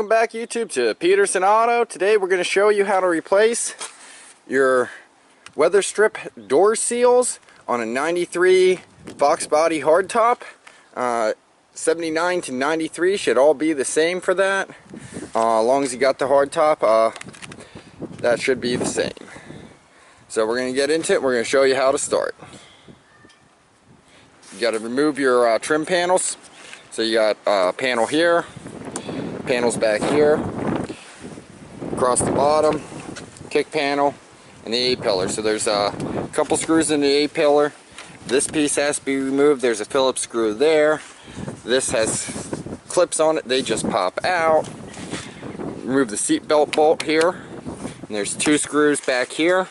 welcome back YouTube to Peterson Auto. Today we're going to show you how to replace your weather strip door seals on a 93 Fox body hardtop. 79 to 93 should all be the same for that. As long as you got the hardtop, that should be the same. So we're going to get into it. We're going to show you how to start. You got to remove your trim panels. So you got a panel here, panels back here, across the bottom, kick panel, and the A-pillar. So there's a couple screws in the A-pillar. This piece has to be removed. There's a Phillips screw there. This has clips on it. They just pop out. Remove the seat belt bolt here. And there's two screws back here.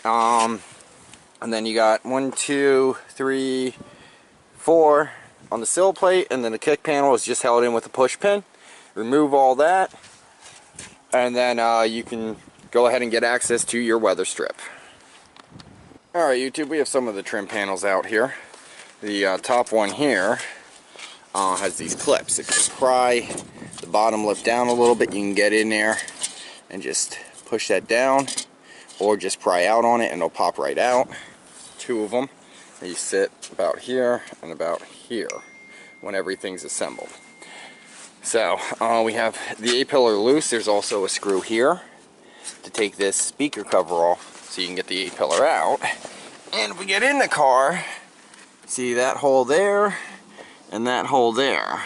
And then you got 1, 2, 3, 4 on the sill plate, and then the kick panel is just held in with a push pin. Remove all that, and then you can go ahead and get access to your weather strip. Alright YouTube, we have some of the trim panels out here. The top one here has these clips. If you pry the bottom lip down a little bit, you can get in there and just push that down, or just pry out on it and it'll pop right out. Two of them. They sit about here and about here when everything's assembled. So we have the A-pillar loose. There's also a screw here to take this speaker cover off so you can get the A-pillar out. And if we get in the car, see that hole there and that hole there.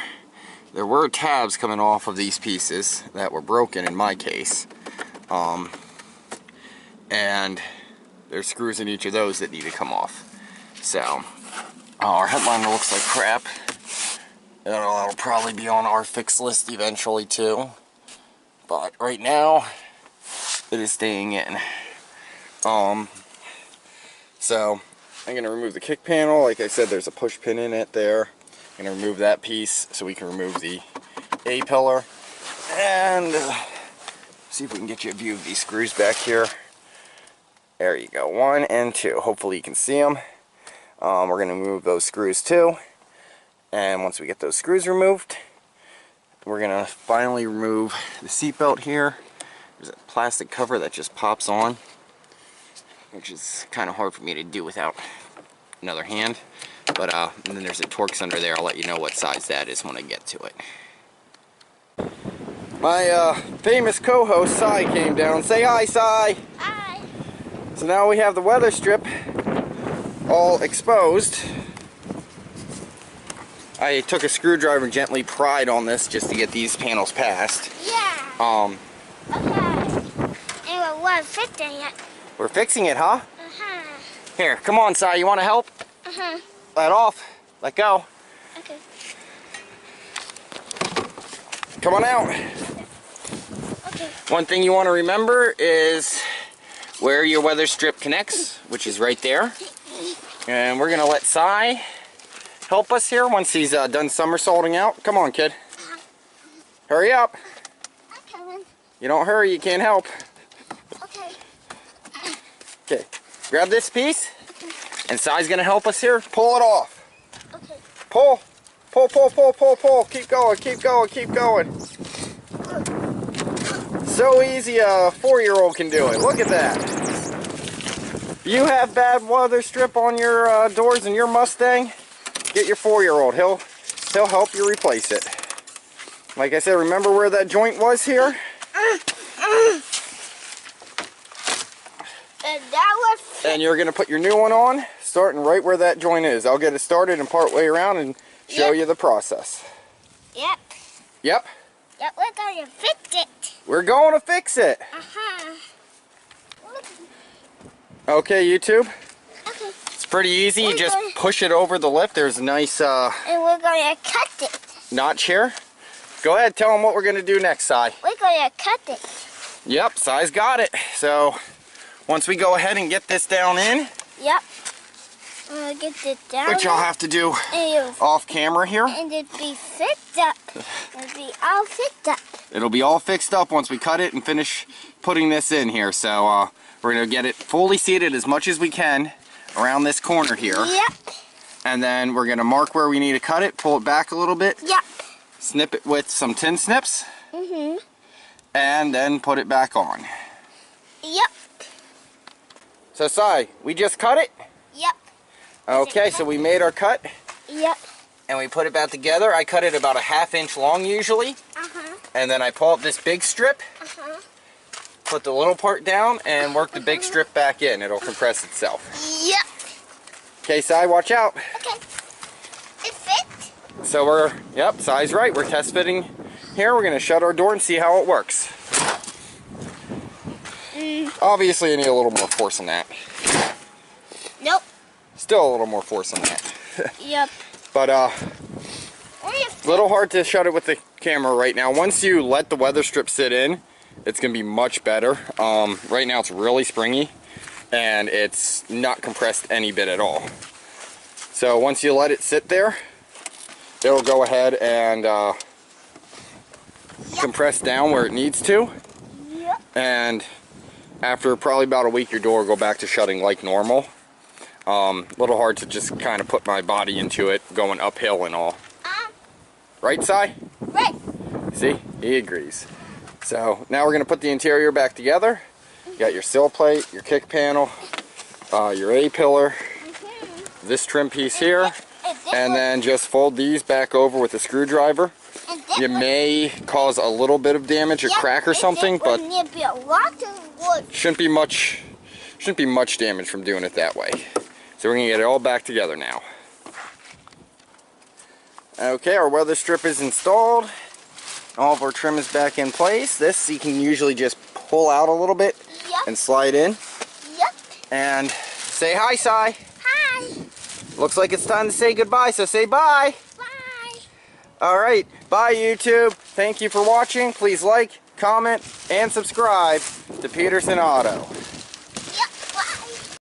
There were tabs coming off of these pieces that were broken in my case. And there's screws in each of those that need to come off. So our headliner looks like crap. It'll probably be on our fix list eventually too, but right now it is staying in. So I'm going to remove the kick panel. Like I said, there's a push pin in it there. I'm going to remove that piece so we can remove the A-pillar, and see if we can get you a view of these screws back here. There you go, 1 and 2. Hopefully you can see them. We're going to remove those screws too. And once we get those screws removed, we're going to finally remove the seat belt here. There's a plastic cover that just pops on, which is kind of hard for me to do without another hand. But and then there's a Torx under there. I'll let you know what size that is when I get to it. My famous co-host, Cy, came down. Say hi, Cy! Hi! So now we have the weather strip all exposed. I took a screwdriver and gently pried on this just to get these panels past. Yeah. Okay. And we're fixing it. We're fixing it, huh? Uh-huh. Here, come on, Cy. You want to help? Uh-huh. Let off. Let go. Okay. Come on out. Okay. One thing you want to remember is where your weather strip connects, which is right there. And we're going to let Cy help us here once he's done somersaulting out. Come on, kid. Hurry up. I'm coming. You don't hurry, you can't help. Okay. Okay, grab this piece, and Cy's going to help us here. Pull it off. Okay. Pull. Pull, pull, pull, pull, pull. Keep going, keep going, keep going. So easy a 4-year-old can do it. Look at that. You have bad weather strip on your doors in your Mustang, get your 4-year-old. He'll help you replace it. Like I said, remember where that joint was here? And that was... And you're going to put your new one on, starting right where that joint is. I'll get it started and part way around and show you the process. Yep. Yep. Yep, we're going to fix it. We're going to fix it. Uh-huh. Okay, YouTube. Okay. It's pretty easy. You just push it over the lip. There's a nice and we're going to cut it. notch here. Go ahead, tell them what we're going to do next, Cy. We're going to cut it. Yep, Cy's got it. So once we go ahead and get this down in. Yep. I'm going to get this down. Which I'll have to do off camera here. And it'll be fixed up. It'll be all fixed up. It'll be all fixed up once we cut it and finish putting this in here. So we're going to get it fully seated as much as we can around this corner here. Yep. And then we're going to mark where we need to cut it, pull it back a little bit. Yep. Snip it with some tin snips. Mm-hmm. And then put it back on. Yep. So, Si, we just cut it? Yep. Okay, so we made our cut. Yep. And we put it back together. I cut it about a 1/2 inch long usually. Uh-huh. And then I pull up this big strip, Uh-huh. put the little part down, and work the big strip back in. It'll compress itself. Yep. Okay, Si, watch out. Okay. It fit. So we're, yep, Si's right. We're test fitting here. We're going to shut our door and see how it works. Obviously, you need a little more force on that. Nope. Still a little more force on that. Yep. But, a little hard to shut it with the camera right now. Once you let the weather strip sit in, it's going to be much better. Right now it's really springy, and it's not compressed any bit at all. So once you let it sit there, it'll go ahead and compress down where it needs to. Yep. And after probably about a week, your door will go back to shutting like normal. A little hard to just kind of put my body into it, going uphill and all. Right, Si? Right. See? He agrees. So now we're going to put the interior back together. You got your sill plate, your kick panel, your A-pillar, this trim piece here, and then just fold these back over with a screwdriver. You may cause a little bit of damage or crack or something, but shouldn't be much damage from doing it that way. So we're going to get it all back together now. Okay, our weather strip is installed. All of our trim is back in place. This you can usually just pull out a little bit and slide in. Yep. And say hi, Si. Hi. Looks like it's time to say goodbye, so say bye. Bye. Alright, bye YouTube. Thank you for watching. Please like, comment, and subscribe to Peterson Auto.